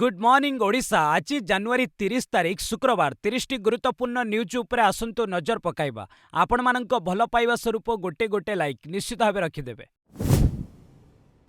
Good morning Odisha. आज जनवरी 30 तारीख शुक्रवार 30टी गुरुत्वपूर्ण न्यूज उपरे आसंतु नजर पकाइबा। आपण मानक भल पाइबा स्वरूप गोटे गोटे लाइक निश्चित भाव रखिदेवे।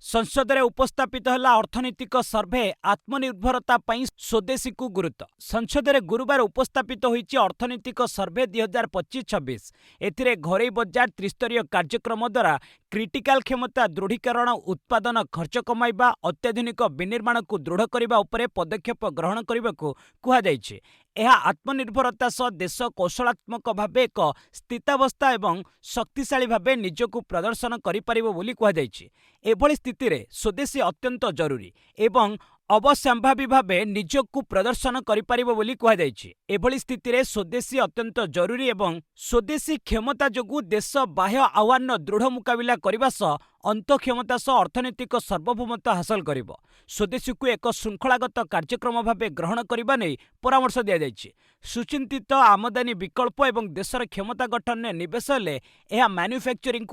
संसद में उपस्थापित है अर्थनैतिक सर्भे आत्मनिर्भरता पई स्वदेशी को गुरुत्व। संसद में गुरुवार उपस्थापित होईची अर्थनैतिक सर्भे 2025-26। एथिरे घरोई बजार त्रिस्तरीय कार्यक्रम द्वारा क्रिटिकल क्षमता दृढ़ीकरण, उत्पादन खर्च कमाइबा, अत्याधुनिक विनिर्माण को दृढ़ करने उपरे पदक्षेप ग्रहण करने को कहुଯାଇଛି। यह आत्मनिर्भरता सह देश कौशलात्मक भाव एक स्थितावस्था एवं शक्तिशाली भाव निजक प्रदर्शन कहुଯାଇଛି। एभली स्थिति रे स्वदेशी अत्यंत जरूरी एवं अवश्यंभावी भावे निजक प्रदर्शन कहुଯାଇଛି। एभली स्थिति रे स्वदेशी अत्यंत जरूरी एवं स्वदेशी क्षमता जोगु देश बाह्य आह्वान दृढ़ मुकाबिला करने सह अंत क्षमता सह अर्थनैतिक सार्वभौमत्व हासिल करिबो। स्वदेशी को एक श्रृंखलागत कार्यक्रम भाव ग्रहण करने नहीं परामर्श दिया जायछि। सुचिंतित आमदानी विकल्प एवं देशर क्षमता गठन में निवेश हेले यह मैन्युफैक्चरिंग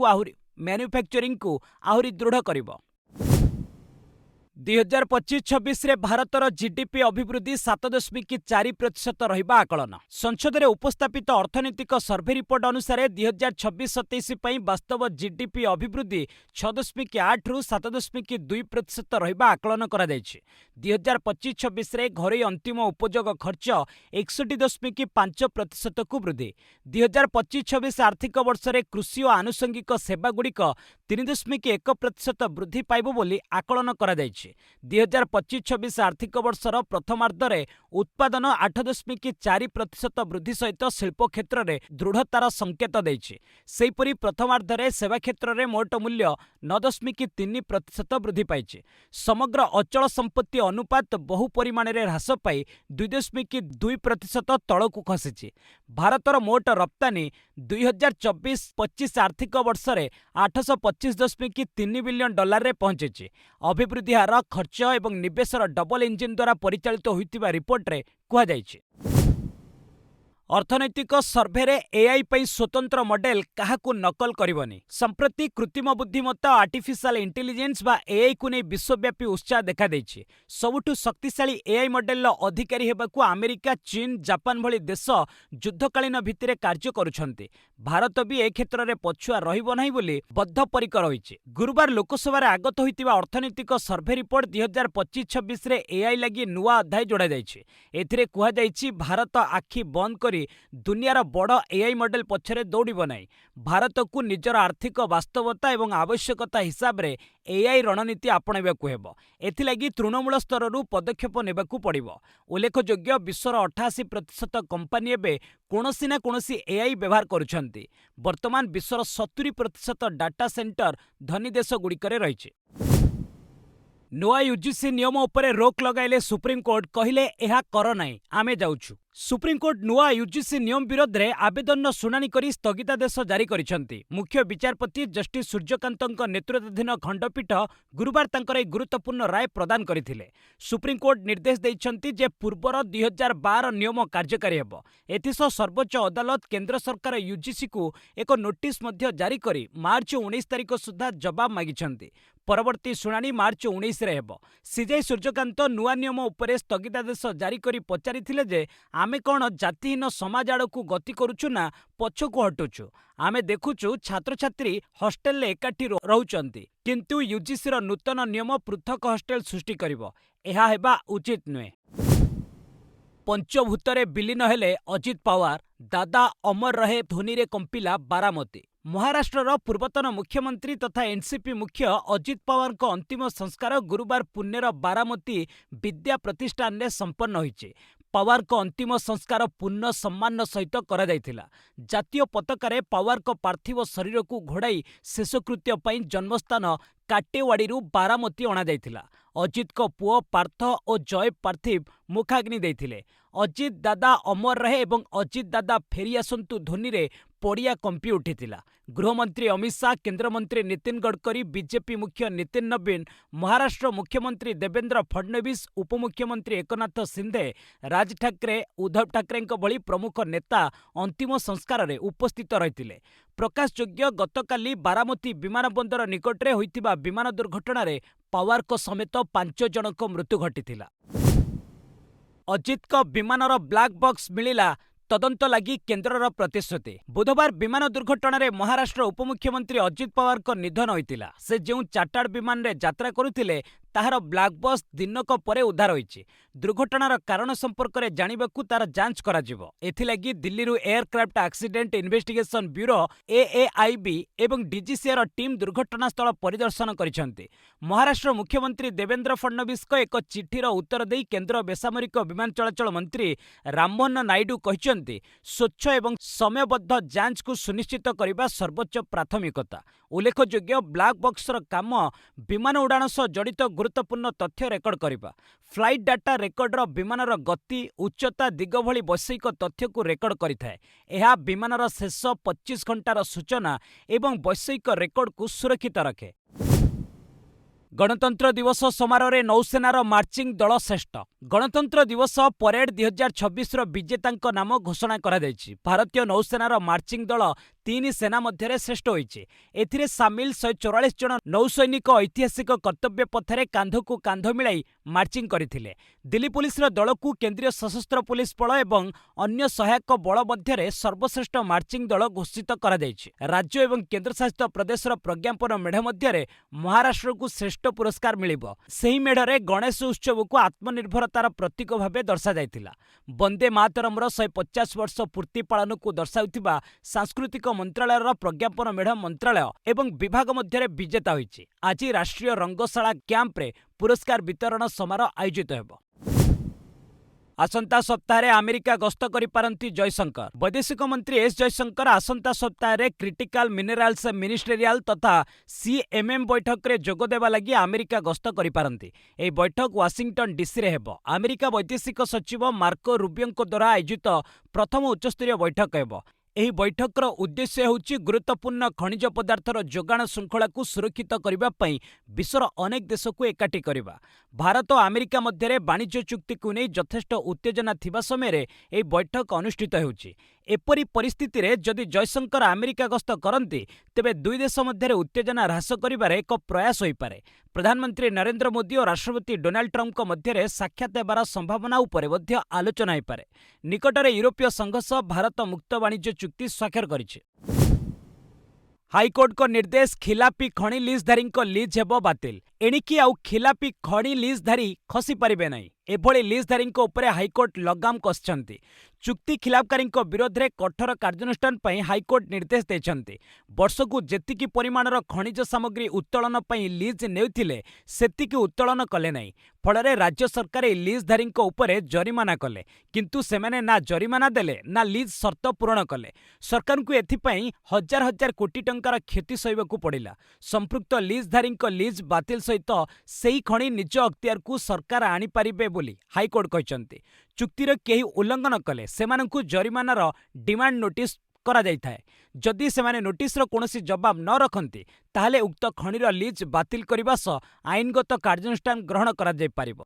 को आहुरी दृढ़ करिबो। 2025-26 रे भारतर जीडीपी अभिवृद्धि 7.4% रहिबा आकलन। संसद में उपस्थापित अर्थनैतिक सर्भे रिपोर्ट अनुसार 2026-27 पई वास्तव जीडीपी अभिवृद्धि 6.8 रु 7.2% रहिबा आकलन करा जायछि। 2025-26 रे घरोई अंतिम उपयोग खर्च 61.5% को वृद्धि। 2025-26 आर्थिक वर्ष रे कृषि और आनुषंगिक सेवा गुड़िक 3.1% वृद्धि पाइब बोली आकलन करा जायछि। 2025-26 आर्थिक वर्षर प्रथमार्धरे उत्पादन 8.4% वृद्धि सहित शिल्प क्षेत्र में दृढ़तार संकेत देइछि। सेहिपरि प्रथमार्धरे सेवा क्षेत्र में मोट मूल्य 9.3% वृद्धि पाइछि। समग्र अचल संपत्ति अनुपात बहु परिमाण में ह्रास पाई 2.2% तलकू खसिछि। भारतर मोट रप्तानी 2024-25 आर्थिक वर्ष में 825.3 बिलियन डॉलर रे पहुंची। अभिवृद्धि हार खर्च एवं निवेशर डबल इंजिन द्वारा परिचालित होइतिबा रिपोर्ट रे कहा जायछि। अर्थनैतिक सर्भे रे एआई पई स्वतंत्र मॉडल काहाकू नकल करबनी। संप्रति कृत्रिम बुद्धिमत्ता आर्टिफिशियल इंटेलिजेंस बा एआई को नहीं विश्वव्यापी उत्साह देखा देछि। सबुठु शक्तिशाली एआई मॉडल अधिकारी हेबाकू अमेरिका, चीन, जापान भली देश युद्धकालीन भित्तिरे कार्य करुछन्ति। भारत भी ए क्षेत्र में पछुआ रहिबो नाही बोली बद्धपरिकर होइछि। गुरुवार लोकसभा रे आगत होइतिबा अर्थनैतिक सर्भे रिपोर्ट 2025-26 रे एआई लागि नुआ अध्याय जोड़ा जायछि। एथिरे कुहा जायछि भारत आखि बंद करी दुनियार बड़ एआई मॉडल पछरे दौड़िब नाही। भारत को निजर आर्थिक वास्तवता एवं आवश्यकता हिसाब रे एआई रणनीति आपणाइबाकू हेबो। एथिलागि तृणमूल स्तररू पदक्षेप नेबाकू पड़िबो। उल्लेखयोग्य विश्वर 88% कंपानी एबे कोनोसी ना कोनोसी एआई व्यवहार करुछन्ति। वर्तमान विश्वर 70% डाटा सेंटर धनी देश गुड़िकरे रहिछि। नुआ यूजीसी नियम उपरे रोक लगाइले सुप्रीमकोर्ट कहिले एहा कर नाही आमे जाउछु। सुप्रीमकोर्ट नुआ यूजीसी नियम विरोध में आवेदन शुणाणी करी स्थगितादेश जारी करिसंति। मुख्य विचारपति जस्टिस सूर्यकांतଙ୍କ नेतृत्वाधीन खंडपीठ गुरुवार तांकर एक गुरुत्वपूर्ण राय प्रदान करथिले। सुप्रीमकोर्ट निर्देश दैछंति जे पूर्वर 2012 नियम कार्यकारी हेबो। एथिसह सर्वोच्च अदालत केंद्र सरकार यूजीसी को एक नोटिस मध्य जारी करी मार्च 19 तारिख सुधा जवाब मागिछंति। परवर्ती शुणाणी मार्च 19 रे हेबो। सीजे सूर्यकांत नुआ नियम उपरे स्थगितादेश जारी करी पचारिथिले जे आमे कौन जातिहीन समाज आड़कू गति करुचु ना पछकू हटुचु। आमे देखुचु छात्र छात्री हॉस्टेल एकाठी रहुचंती, किंतु यूजीसी रो नूतन नियम पृथक हॉस्टेल सृष्टि करिवो। एहा हेबा उचित नुहे। पंचभूतरे विलीन हेले अजित पवार, दादा अमर रहे धोनी रे कंपिला बारामती। महाराष्ट्रर पूर्वतन मुख्यमंत्री तथा एनसीपी मुख्य अजित पवार को अंतिम संस्कार गुरुवार पुण्यर बारामती विद्या प्रतिष्ठान में संपन्न होइछे। पवार को अंतिम संस्कार पूर्ण सम्मान सहित करा जायथिला। जातीय पताकारे पवार को पार्थिव शरीर को घोड़ाई शेषकृत्य पई जन्मस्थान काटेवाड़ीरू बारामती अणा जायथिला। अजित को पुओ पार्थ और जय पार्थिव मुखाग्नि देथिले। अजित दादा अमर रहे एवं अजित दादा फेरी आसंतु ध्वनि रे पड़िया कंपी उठिथिला। गृहमंत्री अमित शाह, केंद्रमंत्री नितिन गडकरी, बीजेपी मुख्य नितिन नवीन, महाराष्ट्र मुख्यमंत्री देवेंद्र फडणवीस, उपमुख्यमंत्री एकनाथ शिंदे, राज ठाकरे, उद्धव ठाकरे भली प्रमुख नेता अंतिम संस्कार में उपस्थित रहिथिले। प्रकाशयोग्य गतकाली बारामती विमानबंदर निकटरे होइतिबा विमान दुर्घटना रे पवार को समेत 5 जनक मृत्यु घटिथिला। ଅଜିତଙ୍କ ବିମାନର ବ୍ଲାକ୍ ବକ୍ସ ମିଳିଲା, ତଦନ୍ତ ଲାଗି କେନ୍ଦ୍ରର ପ୍ରତିଶ୍ରୁତି। ବୁଧବାର ବିମାନ ଦୁର୍ଘଟଣାରେ ମହାରାଷ୍ଟ୍ର ଉପମୁଖ୍ୟମନ୍ତ୍ରୀ ଅଜିତ ପାୱାରଙ୍କ ନିଧନ ହୋଇଥିଲା। ସେ ଯେଉଁ ଚାର୍ଟାର୍ଡ ବିମାନରେ ଯାତ୍ରା କରୁଥିଲେ ତାହାର ବ୍ଲାକ୍ ବକ୍ସ ଦିନକ ପରେ ଉଦ୍ଧାର ହୋଇଛି। ଦୁର୍ଘଟଣାର କାରଣ ସମ୍ପର୍କରେ ଜାଣିବାକୁ ତାର ଯାଞ୍ଚ କରାଯିବ। ଏଥିଲାଗି ଦିଲ୍ଲୀରୁ aircraft accident investigation bureau AAIB ଏବଂ ଡିଜିସିଏର ଟିମ୍ ଦୁର୍ଘଟଣାସ୍ଥଳ ପରିଦର୍ଶନ କରିଛନ୍ତି। ମହାରାଷ୍ଟ୍ର ମୁଖ୍ୟମନ୍ତ୍ରୀ ଦେବେନ୍ଦ୍ର ଫଡ୍ନବୀସଙ୍କ ଏକ ଚିଠିର ଉତ୍ତର ଦେଇ କେନ୍ଦ୍ର ବେସାମରିକ ବିମାନ ଚଳାଚଳ ମନ୍ତ୍ରୀ ରାମମୋହନ ନାଇଡୁ କହିଛନ୍ତି, ସ୍ୱଚ୍ଛ ଏବଂ ସମୟବଦ୍ଧ ଯାଞ୍ଚକୁ ସୁନିଶ୍ଚିତ କରିବା ସର୍ବୋଚ୍ଚ ପ୍ରାଥମିକତା। ଉଲ୍ଲେଖଯୋଗ୍ୟ, ବ୍ଲାକ୍ ବକ୍ସର କାମ ବିମାନ ଉଡ଼ାଣ ସହ ଜଡ଼ିତ ଗୁରୁତ୍ୱପୂର୍ଣ୍ଣ ତଥ୍ୟ ରେକର୍ଡ କରିବା। ଫ୍ଲାଇଟ୍ ଡାଟା ରେକର୍ଡର ବିମାନର ଗତି, ଉଚ୍ଚତା, ଦିଗ ଭଳି ବୈଷୟିକ ତଥ୍ୟକୁ ରେକର୍ଡ କରିଥାଏ। ଏହା ବିମାନର ଶେଷ 25 ଘଣ୍ଟାର ସୂଚନା ଏବଂ ବୈଷୟିକ ରେକର୍ଡକୁ ସୁରକ୍ଷିତ ରଖେ। ଗଣତନ୍ତ୍ର ଦିବସ ସମାରୋହରେ ନୌସେନାର ମାର୍ଚିଂ ଦଳ ଶ୍ରେଷ୍ଠ। ଗଣତନ୍ତ୍ର ଦିବସ ପରେଡ୍ 2026ର ବିଜେତାଙ୍କ ନାମ ଘୋଷଣା କରାଯାଇଛି। ଭାରତୀୟ ନୌସେନାର ମାର୍ଚିଂ ଦଳ 3 ସେନା ମଧ୍ୟରେ ଶ୍ରେଷ୍ଠ ହୋଇଛି। ଏଥିରେ ସାମିଲ 144 ଜଣ ନୌସୈନିକ ଐତିହାସିକ କର୍ତ୍ତବ୍ୟ ପଥରେ କାନ୍ଧକୁ କାନ୍ଧ ମିଳାଇ ମାର୍ଚିଂ କରିଥିଲେ। ଦିଲ୍ଲୀ ପୁଲିସର ଦଳକୁ କେନ୍ଦ୍ରୀୟ ସଶସ୍ତ୍ର ପୁଲିସ ବଳ ଏବଂ ଅନ୍ୟ ସହାୟକ ବଳ ମଧ୍ୟରେ ସର୍ବଶ୍ରେଷ୍ଠ ମାର୍ଚିଂ ଦଳ ଘୋଷିତ କରାଯାଇଛି। ରାଜ୍ୟ ଏବଂ କେନ୍ଦ୍ରଶାସିତ ପ୍ରଦେଶର ପ୍ରଜ୍ଞାପନ ମେଢ଼ ମଧ୍ୟରେ ମହାରାଷ୍ଟ୍ରକୁ ଶ୍ରେଷ୍ଠ ପୁରସ୍କାର ମିଳିବ। ସେହି ମେଢ଼ରେ ଗଣେଶ ଉତ୍ସବକୁ ଆତ୍ମନିର୍ଭରତାର ପ୍ରତୀକ ଭାବେ ଦର୍ଶାଯାଇଥିଲା। ବନ୍ଦେ ମାତରମର 150 ବର୍ଷ ପୂର୍ତ୍ତି ପାଳନକୁ ଦର୍ଶାଉଥିବା ସାଂସ୍କୃତିକ ମନ୍ତ୍ରାଳୟର ପ୍ରଜ୍ଞାପନ ମେଢ଼ ମନ୍ତ୍ରାଳୟ ଏବଂ ବିଭାଗ ମଧ୍ୟରେ ବିଜେତା ହୋଇଛି। ଆଜି ରାଷ୍ଟ୍ରୀୟ ରଙ୍ଗଶାଳା କ୍ୟାମ୍ପରେ ପୁରସ୍କାର ବିତରଣ ସମାରୋହ ଆୟୋଜିତ ହେବ। ଆସନ୍ତା ସପ୍ତାହରେ ଆମେରିକା ଗସ୍ତ କରିପାରନ୍ତି ଜୟଶଙ୍କର। ବୈଦେଶିକ ମନ୍ତ୍ରୀ ଏସ୍ ଜୟଶଙ୍କର ଆସନ୍ତା ସପ୍ତାହରେ କ୍ରିଟିକାଲ ମିନେରାଲ୍ସ ମିନିଷ୍ଟେରିଆଲ ତଥା ସିଏମ୍ଏମ୍ ବୈଠକରେ ଯୋଗଦେବା ଲାଗି ଆମେରିକା ଗସ୍ତ କରିପାରନ୍ତି। ଏହି ବୈଠକ ୱାଶିଂଟନ ଡିସିରେ ହେବ। ଆମେରିକା ବୈଦେଶିକ ସଚିବ ମାର୍କୋ ରୁବିଓଙ୍କ ଦ୍ୱାରା ଆୟୋଜିତ ପ୍ରଥମ ଉଚ୍ଚସ୍ତରୀୟ ବୈଠକ ହେବ। ଏହି ବୈଠକର ଉଦ୍ଦେଶ୍ୟ ହେଉଛି ଗୁରୁତ୍ୱପୂର୍ଣ୍ଣ ଖଣିଜ ପଦାର୍ଥର ଯୋଗାଣ ଶୃଙ୍ଖଳାକୁ ସୁରକ୍ଷିତ କରିବା ପାଇଁ ବିଶ୍ୱର ଅନେକ ଦେଶକୁ ଏକାଠି କରିବା। ଭାରତ ଓ ଆମେରିକା ମଧ୍ୟରେ ବାଣିଜ୍ୟ ଚୁକ୍ତିକୁ ନେଇ ଯଥେଷ୍ଟ ଉତ୍ତେଜନା ଥିବା ସମୟରେ ଏହି ବୈଠକ ଅନୁଷ୍ଠିତ ହେଉଛି। ଏପରି ପରିସ୍ଥିତିରେ ଯଦି ଜୟଶଙ୍କର ଆମେରିକା ଗସ୍ତ କରନ୍ତି, ତେବେ ଦୁଇ ଦେଶ ମଧ୍ୟରେ ଉତ୍ତେଜନା ହ୍ରାସ କରିବାରେ ଏକ ପ୍ରୟାସ ହୋଇପାରେ। ପ୍ରଧାନମନ୍ତ୍ରୀ ନରେନ୍ଦ୍ର ମୋଦି ଓ ରାଷ୍ଟ୍ରପତି ଡୋନାଲ୍ଡ ଟ୍ରମ୍ପଙ୍କ ମଧ୍ୟରେ ସାକ୍ଷାତ ହେବାର ସମ୍ଭାବନା ଉପରେ ମଧ୍ୟ ଆଲୋଚନା ହୋଇପାରେ। ନିକଟରେ ୟୁରୋପୀୟ ସଂଘ ସହ ଭାରତ ମୁକ୍ତ ବାଣିଜ୍ୟ ଚୁକ୍ତି ସ୍ୱାକ୍ଷର କରିଛି। ହାଇକୋର୍ଟଙ୍କ ନିର୍ଦ୍ଦେଶ, ଖିଲାପି ଖଣି ଲିଜ୍ଧାରୀଙ୍କ ଲିଜ୍ ହେବ ବାତିଲ। ଏଣିକି ଆଉ ଖିଲାପି ଖଣି ଲିଜ୍ଧାରୀ ଖସି ପାରିବେ ନାହିଁ। ଏଭଳି ଲିଜ୍ଧାରୀଙ୍କ ଉପରେ ହାଇକୋର୍ଟ ଲଗାମ କଷିଛନ୍ତି। ଚୁକ୍ତି ଖିଲାପକାରୀଙ୍କ ବିରୋଧରେ କଠୋର କାର୍ଯ୍ୟାନୁଷ୍ଠାନ ପାଇଁ ହାଇକୋର୍ଟ ନିର୍ଦ୍ଦେଶ ଦେଇଛନ୍ତି। ବର୍ଷକୁ ଯେତିକି ପରିମାଣର ଖଣିଜ ସାମଗ୍ରୀ ଉତ୍ତୋଳନ ପାଇଁ ଲିଜ୍ ନେଉଥିଲେ, ସେତିକି ଉତ୍ତୋଳନ କଲେ ନାହିଁ। ଫଳରେ ରାଜ୍ୟ ସରକାର ଏହି ଲିଜ୍ଧାରୀଙ୍କ ଉପରେ ଜରିମାନା କଲେ। କିନ୍ତୁ ସେମାନେ ନା ଜରିମାନା ଦେଲେ ନା ଲିଜ୍ ସର୍ତ୍ତ ପୂରଣ କଲେ। ସରକାରଙ୍କୁ ଏଥିପାଇଁ ହଜାର ହଜାର କୋଟି ଟଙ୍କାର କ୍ଷତି ସହିବାକୁ ପଡ଼ିଲା। ସମ୍ପୃକ୍ତ ଲିଜ୍ଧାରୀଙ୍କ ଲିଜ୍ ବାତିଲ ସହିତ ସେହି ଖଣି ନିଜ ଅକ୍ତିଆରକୁ ସରକାର ଆଣିପାରିବେ ବୋଲି ହାଇକୋର୍ଟ କହିଛନ୍ତି। ଚୁକ୍ତିର କେହି ଉଲ୍ଲଂଘନ କଲେ ସେମାନଙ୍କୁ ଜରିମାନାର ଡିମାଣ୍ଡ ନୋଟିସ୍ କରାଯାଇଥାଏ। ଯଦି ସେମାନେ ନୋଟିସ୍ର କୌଣସି ଜବାବ ନ ରଖନ୍ତି, ତାହେଲେ ଉକ୍ତ ଖଣିର ଲିଜ୍ ବାତିଲ କରିବା ସହ ଆଇନଗତ କାର୍ଯ୍ୟାନୁଷ୍ଠାନ ଗ୍ରହଣ କରାଯାଇପାରିବ।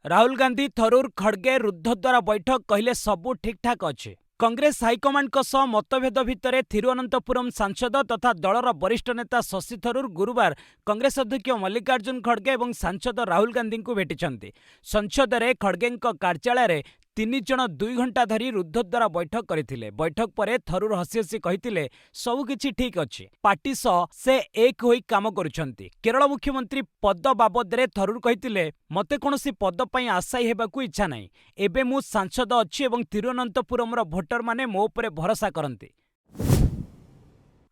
ରାହୁଲ ଗାନ୍ଧୀ, ଥରୁର, ଖଡ୍ଗେ ରୁଦ୍ଧଦ୍ୱାର ବୈଠକ କହିଲେ ସବୁ ଠିକ୍ଠାକ୍ ଅଛି। କଂଗ୍ରେସ ହାଇକମାଣ୍ଡଙ୍କ ସହ ମତଭେଦ ଭିତରେ ଥିରୁଅନନ୍ତପୁରମ୍ ସାଂସଦ ତଥା ଦଳର ବରିଷ୍ଠ ନେତା ଶଶି ଥରୁର ଗୁରୁବାର କଂଗ୍ରେସ ଅଧ୍ୟକ୍ଷ ମଲ୍ଲିକାର୍ଜୁନ ଖଡ୍ଗେ ଏବଂ ସାଂସଦ ରାହୁଲ ଗାନ୍ଧୀଙ୍କୁ ଭେଟିଛନ୍ତି। ସଂସଦରେ ଖଡ୍ଗେଙ୍କ କାର୍ଯ୍ୟାଳୟରେ 3 ଜଣ 2 ଘଣ୍ଟା ଧରି ରୁଦ୍ଧଦ୍ୱାର ବୈଠକ କରିଥିଲେ। ବୈଠକ ପରେ ଥରୁର ହସି ହସି କହିଥିଲେ, ସବୁକିଛି ଠିକ୍ ଅଛି। ପାର୍ଟି ସହ ସେ ଏକ ହୋଇ କାମ କରୁଛନ୍ତି। କେରଳ ମୁଖ୍ୟମନ୍ତ୍ରୀ ପଦ ବାବଦରେ ଥରୁର କହିଥିଲେ, ମୋତେ କୌଣସି ପଦ ପାଇଁ ଆଶାୟୀ ହେବାକୁ ଇଚ୍ଛା ନାହିଁ। ଏବେ ମୁଁ ସାଂସଦ ଅଛି ଏବଂ ତିରୁଅନନ୍ତପୁରମର ଭୋଟରମାନେ ମୋ ଉପରେ ଭରସା କରନ୍ତି।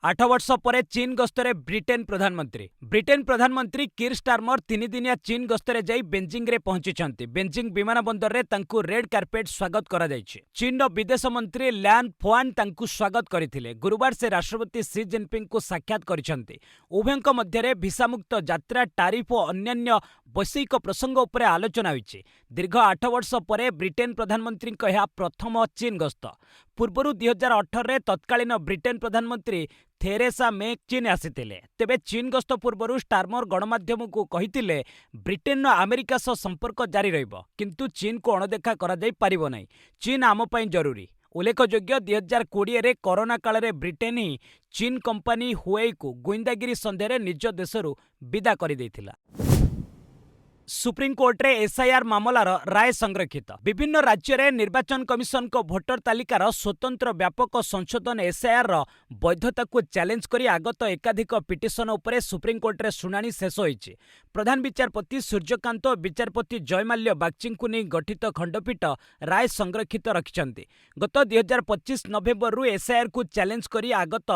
8 ବର୍ଷ ପରେ ଚୀନ ଗସ୍ତରେ ବ୍ରିଟେନ ପ୍ରଧାନମନ୍ତ୍ରୀ। ବ୍ରିଟେନ ପ୍ରଧାନମନ୍ତ୍ରୀ କିର୍ ଷ୍ଟାରମର 3 ଦିନିଆ ଚୀନ ଗସ୍ତରେ ଯାଇ ବେଜିଂରେ ପହଞ୍ଚିଛନ୍ତି। ବେଜିଂ ବିମାନ ବନ୍ଦରରେ ତାଙ୍କୁ ରେଡ୍ କାର୍ପେଟ୍ ସ୍ୱାଗତ କରାଯାଇଛି। ଚୀନର ବିଦେଶ ମନ୍ତ୍ରୀ ଲ୍ୟାନ୍ ଫୋଆନ୍ ତାଙ୍କୁ ସ୍ୱାଗତ କରିଥିଲେ। ଗୁରୁବାର ସେ ରାଷ୍ଟ୍ରପତି ସି ଜିନପିଙ୍ଗଙ୍କୁ ସାକ୍ଷାତ କରିଛନ୍ତି। ଉଭୟଙ୍କ ମଧ୍ୟରେ ଭିସାମୁକ୍ତ ଯାତ୍ରା, ଟାରିଫ୍ ଓ ଅନ୍ୟାନ୍ୟ ବୈଷୟିକ ପ୍ରସଙ୍ଗ ଉପରେ ଆଲୋଚନା ହୋଇଛି। ଦୀର୍ଘ 8 ବର୍ଷ ପରେ ବ୍ରିଟେନ ପ୍ରଧାନମନ୍ତ୍ରୀଙ୍କ ଏହା ପ୍ରଥମ ଚୀନ ଗସ୍ତ। ପୂର୍ବରୁ 2018ରେ ତତ୍କାଳୀନ ବ୍ରିଟେନ ପ୍ରଧାନମନ୍ତ୍ରୀ ଥେରେସା ମେ ଚୀନ ଆସିଥିଲେ। ତେବେ ଚୀନ ଗସ୍ତ ପୂର୍ବରୁ ଷ୍ଟାରମର ଗଣମାଧ୍ୟମକୁ କହିଥିଲେ, ବ୍ରିଟେନର ଆମେରିକା ସହ ସମ୍ପର୍କ ଜାରି ରହିବ, କିନ୍ତୁ ଚୀନକୁ ଅଣଦେଖା କରାଯାଇ ପାରିବ ନାହିଁ। ଚୀନ ଆମ ପାଇଁ ଜରୁରୀ। ଉଲ୍ଲେଖଯୋଗ୍ୟ, 2020ରେ କରୋନା କାଳରେ ବ୍ରିଟେନ ହିଁ ଚୀନ କମ୍ପାନୀ ହୁଏଇକୁ ଗୁଇନ୍ଦାଗିରି ସନ୍ଦେହରେ ନିଜ ଦେଶରୁ ବିଦା କରିଦେଇଥିଲା। सुप्रीमकोर्टे एसआईआर मामलार राय संरक्षित विभिन्न राज्य में निर्वाचन कमिशन को भोटर तालिकार स्वतंत्र व्यापक संशोधन एसआईआर वैधता को चैलेंज करी आगत एकाधिक पिटिशन उपरे सुप्रीमकोर्टे शुणाणी शेष होईछि। प्रधान विचारपति सूर्यकांत और विचारपति जयमाल्य बागची को नहीं गठित खंडपीठ राय संरक्षित रखिछन्ति। गत 2025 नवेम्बर एसआईआर को चैलेंज करी आगत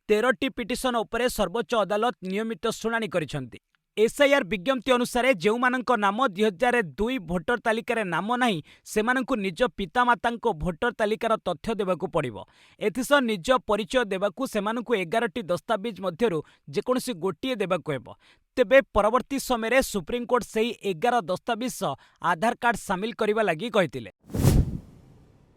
13टी पिटिशन उपरे सर्वोच्च अदालत नियमित शुणाणी करिछन्ति। एसआईआर विज्ञप्ति अनुसार जो नाम 2002 भोटर तालिकार नाम नहीं सेमानंकु निज पितामाता भोटर तालिकार तथ्य देवाकू पड़िबो। एथिसह निज परिचय देवाकू सेमानंकु 11टी दस्तावेज मध्यरु जेकोसी गोटिए देवाकू हेबो। तेबे परवर्ती समय सुप्रीमकोर्ट सेही 11 दस्तावेज आधार कार्ड सामिल करने लगी कहिथिले।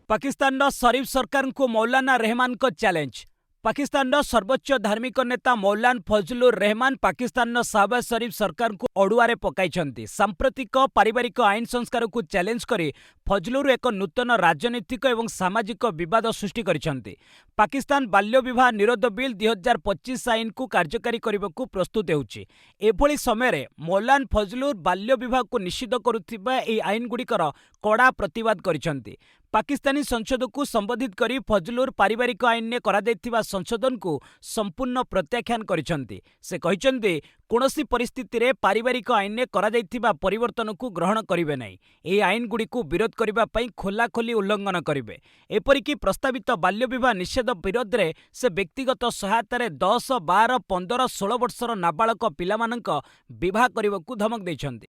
पाकिस्तान शरीफ सरकार को मौलाना रहमान को चैलेंज। पाकिस्तान सर्वोच्च धार्मिक नेता मौलाना फजलुर रहमान पाकिस्तान शाहबाज शरीफ सरकार को अड़ुआरे पकाइछन्ति। सांप्रतिक पारिवारिक आईन संस्कार को चैलेंज करी फजलुर एक नूतन राजनीतिक एवं सामाजिक विवाद सृष्टि करिछन्ति। पाकिस्तान बाल्य विवाह निरोध बिल 2025 आईन को कार्यकारी करने प्रस्तुत होउछि। एभली समय मौलाना फजलुर बाल्य विवाह को निषिद्ध करुथिबा एही आईन गुड़िकर कड़ा प्रतिवाद करिछन्ति। पाकिस्तानी संसद को संबोधित करी फजलुर पारिवारिक आईन ने करा दैथिबा संशोधन को संपूर्ण प्रत्याख्यान करिछन्ति। से कहिछन्ति कोनोसी परिस्थिति रे पारिवारिक आईन ने करा दैथिबा परिवर्तन को ग्रहण करिवे नहीं। एही आईन गुडी को विरोध करिबा पई खोलाखोली उल्लंघन करिवे। एपरिकी प्रस्तावित बाल्य विवाह निषेध विरोध रे से व्यक्तिगत सहायता रे 10, 12, 15, 16 वर्षर नाबालक पिलामानंक विवाह करबाकू धमक दैछन्ति।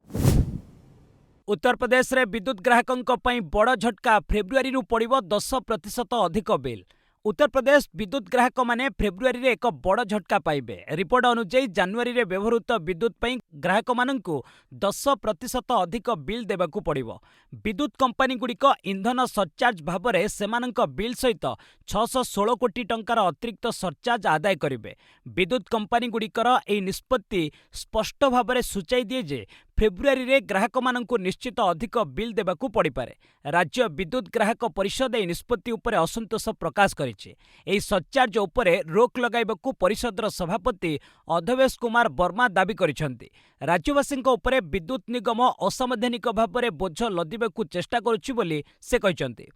उत्तर प्रदेश रे विद्युत ग्राहकों पई बड़ झटका फेब्रुआरी रु पड़िबो 10% अधिक बिल। उत्तर प्रदेश विद्युत ग्राहक माने फेब्रुआरी रे एक बड़ झटका पाइबे। रिपोर्ट अनुसार जनवरी रे व्यवहृत विद्युत पई ग्राहक माननकु 10% अधिक बिल देबाकू पड़िबो। विद्युत कंपनी गुड़िक इंधन सरचार्ज भाव में सेमानंक बिल सहित 616 कोटी टंकार अतिरिक्त सरचार्ज आदाय करिवे। विद्युत कंपनी गुड़िकर एही निष्पत्ति स्पष्ट भाव में सूचाई दिए जे फेब्रुआरी रे ग्राहक माननकु निश्चित अधिक बिल देबाकू पड़िपारे। राज्य विद्युत ग्राहक परिषद एही निष्पत्ति उपरे असंतोष प्रकाश करिछि। एही सरचार्ज उपरे रोक लगाइबाकू परिषदर सभापति अधवेश कुमार वर्मा दाबी करिछन्ति। राज्यवासींक उपरे विद्युत निगम असंवैधानिक भाव में बोझ लदिबाकू चेष्टा करुछि बोली से कहिछन्ति।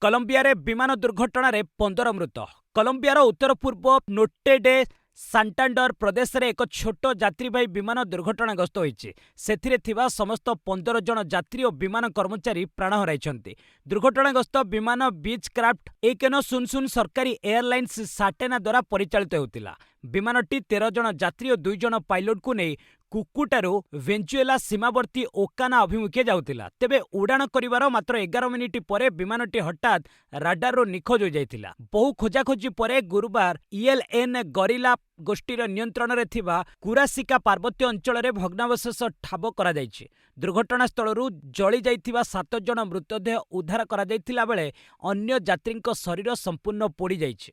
कोलंबिया रे विमान दुर्घटना रे 15 मृत। कोलंबियार उत्तर पूर्व नोटे डे सांटांडर प्रदेश रे एक छोट यात्रीवाही विमान दुर्घटनाग्रस्त होइछि। सेथिरे थिबा समस्त 15 जन यात्री और विमान कर्मचारी प्राण हराइछन्ति। दुर्घटनाग्रस्त विमान बीच क्राफ्ट AK900 सरकारी एयरलाइंस साटेना द्वारा परिचालित होतिला। विमानटी 13 जन यात्री और 2 जन पायलट को नहीं कुकुटारू वेनेजुएला सीमावर्ती ओकाना अभिमुखे जाउतिला। तेबे उड़ाण करिवार मात्र 11 मिनिट परे विमानटी हठात राडाररो निखोज हो जाइतिला। बहु खोजाखोजी परे गुरुवार ELN गरिला गोष्ठीर नियंत्रण रे थिबा कुरासिका पार्वत्य अंचल रे भग्नावशेष ठाब करा जाइछि। दुर्घटना स्थलरू जଳି जाइथिबा 7 जन मृतदेह उद्धार करा जाइतिला बेले अन्य यात्रीଙ୍କ शरीर संपूर्ण पोड़ी जाइछि।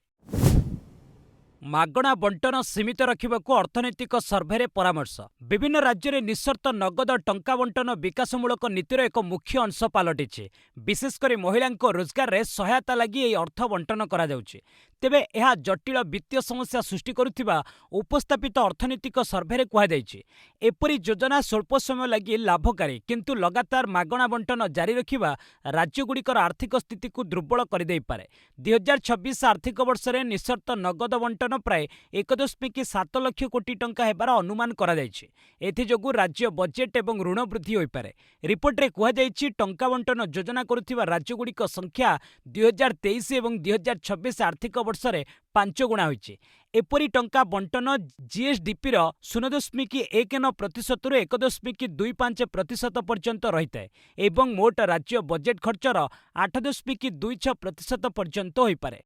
मागणा बंटन सीमित रखिबाकू अर्थनैतिक सर्भे परामर्श। विभिन्न राज्य में निःशर्त नगद टंका बंटन विकासमूलक नीतिर एक मुख्य अंश पलटिछि। विशेषकर महिला रोजगार रे सहायता लगी यह अर्थ बंटन करा जाउछि। तेबे यह जटिल वित्तीय समस्या सृष्टि करुथिबा उपस्थापित अर्थनैतिक सर्भे कहुଯାଇଛି। एपरी योजना स्वल्प समय लगी लाभकारी किंतु लगातार मागणा बंटन जारी रखिबा राज्यगुड़िकर आर्थिक स्थिति को दुर्बल करदेपारे। 2026 आर्थिक वर्ष में निःशर्त नगद बंटन प्राय 1.7 लाख कोटी टंका हेबार अनुमान करा जायछि। एथिजोगु राज्य बजेट एवं ऋण वृद्धि होइपारे। रिपोर्ट रे कुहाଯାଇଛି टंका बंटन योजना करुथिबा राज्यगुड़िक संख्या 2023 एवं 2026 आर्थिक वर्ष में 5 गुणा होइछि। एपरी टंका बंटन GSDP 0.19% रु 1.25% पर्यंत रहिଥାଏ एवं मोट राज्य बजेट खर्चर 8.26% पर्यंत होइपारे।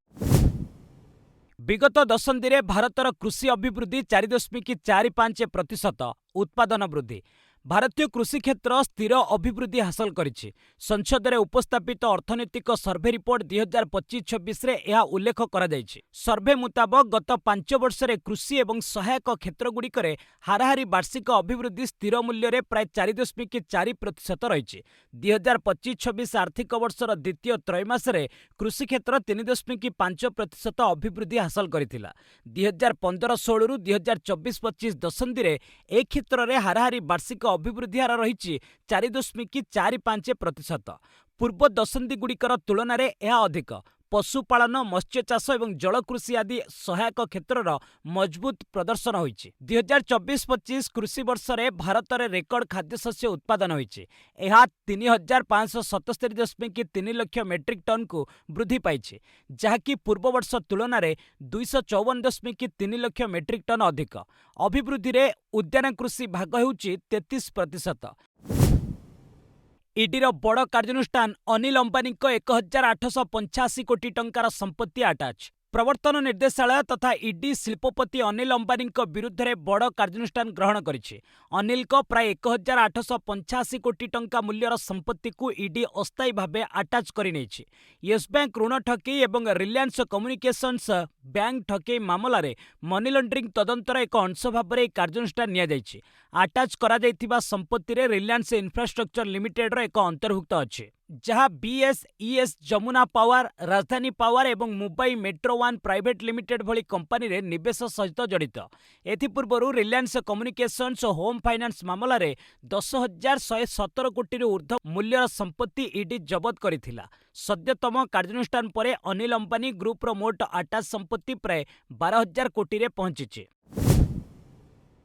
विगत दशंधि रे भारतर कृषि अभिवृद्धि 4.45%। उत्पादन वृद्धि। भारतीय कृषि क्षेत्र स्थिर अभिवृद्धि हासिल करिछि। संसद में उपस्थापित अर्थनैतिक सर्भे रिपोर्ट 2025-26 रे यह उल्लेख करा जायछि। सर्भे मुताबक गत 5 वर्ष रे कृषि एवं सहायक क्षेत्रगुड़िकरे हाराहारी वार्षिक अभिवृद्धि स्थिर मूल्य रे प्राय 4.4% रहिछि। 2025-26 आर्थिक वर्षर द्वितीय त्रैमास रे कृषि क्षेत्र 3.5% अभिवृद्धि हासिल करिथिला। 2015-16 रु 2024-25 दशंधि रे ए क्षेत्र रे हाराहारी वार्षिक ଅଭିବୃଦ୍ଧି ହାର ରହିଛି 4.45%। ପୂର୍ବ ଦଶନ୍ଧିଗୁଡ଼ିକର ତୁଳନାରେ ଏହା ଅଧିକ। ପଶୁପାଳନ, ମତ୍ସ୍ୟ ଚାଷ ଏବଂ ଜଳକୃଷି ଆଦି ସହାୟକ କ୍ଷେତ୍ରର ମଜବୁତ ପ୍ରଦର୍ଶନ ହୋଇଛି। 2024-25 କୃଷି ବର୍ଷରେ ଭାରତରେ ରେକର୍ଡ ଖାଦ୍ୟଶସ୍ୟ ଉତ୍ପାଦନ ହୋଇଛି। ଏହା 3,577.3 ଲକ୍ଷ ମେଟ୍ରିକ୍ ଟନ୍କୁ ବୃଦ୍ଧି ପାଇଛି, ଯାହାକି ପୂର୍ବ ବର୍ଷ ତୁଳନାରେ 254.3 ଲକ୍ଷ ମେଟ୍ରିକ୍ ଟନ୍ ଅଧିକ। ଅଭିବୃଦ୍ଧିରେ ଉଦ୍ୟାନ କୃଷି ଭାଗ ହେଉଛି 33%। ଇଡିର ବଡ଼ କାର୍ଯ୍ୟାନୁଷ୍ଠାନ ଅନିଲ ଅମ୍ବାନୀଙ୍କ 1,885 କୋଟି ଟଙ୍କାର ସମ୍ପତ୍ତି ଆଟାଚ୍। ପ୍ରବର୍ତ୍ତନ ନିର୍ଦ୍ଦେଶାଳୟ ତଥା ଇଡି ଶିଳ୍ପପତି ଅନିଲ ଅମ୍ବାନୀଙ୍କ ବିରୁଦ୍ଧରେ ବଡ଼ କାର୍ଯ୍ୟାନୁଷ୍ଠାନ ଗ୍ରହଣ କରିଛି। ଅନିଲଙ୍କ ପ୍ରାୟ 1,885 କୋଟି ଟଙ୍କା ମୂଲ୍ୟର ସମ୍ପତ୍ତିକୁ ଇଡି ଅସ୍ଥାୟୀ ଭାବେ ଆଟାଚ୍ କରିନେଇଛି। ୟେସ୍ ବ୍ୟାଙ୍କ ଋଣ ଠକେଇ ଏବଂ ରିଲାଏନ୍ସ କମ୍ୟୁନିକେସନ୍ସ ବ୍ୟାଙ୍କ ଠକେଇ ମାମଲାରେ ମନି ଲଣ୍ଡରିଂ ତଦନ୍ତର ଏକ ଅଂଶ ଭାବରେ ଏହି କାର୍ଯ୍ୟାନୁଷ୍ଠାନ ନିଆଯାଇଛି। ଆଟାଚ୍ କରାଯାଇଥିବା ସମ୍ପତ୍ତିରେ ରିଲାଏନ୍ସ ଇନଫ୍ରାଷ୍ଟ୍ରକ୍ଚର ଲିମିଟେଡର ଏକ ଅନ୍ତର୍ଭୁକ୍ତ ଅଛି, ଯାହା ବିଏସ୍ଇଏସ୍, ଯମୁନା ପାୱାର, ରାଜଧାନୀ ପାୱାର ଏବଂ Mumbai metro one private limited ଭଳି କମ୍ପାନୀରେ ନିବେଶ ସହିତ ଜଡ଼ିତ। ଏଥିପୂର୍ବରୁ ରିଲାଏନ୍ସ କମ୍ୟୁନିକେସନ୍ସ ଓ ହୋମ୍ ଫାଇନାନ୍ସ ମାମଲାରେ 10,117 କୋଟିରୁ ଉର୍ଦ୍ଧ୍ୱ ମୂଲ୍ୟର ସମ୍ପତ୍ତି ଇଡି ଜବତ କରିଥିଲା। ସଦ୍ୟତମ କାର୍ଯ୍ୟାନୁଷ୍ଠାନ ପରେ ଅନିଲ ଅମ୍ବାନୀ ଗ୍ରୁପର ମୋଟ ଆଟାଚ୍ ସମ୍ପତ୍ତି ପ୍ରାୟ 12,000 କୋଟିରେ ପହଞ୍ଚିଛି।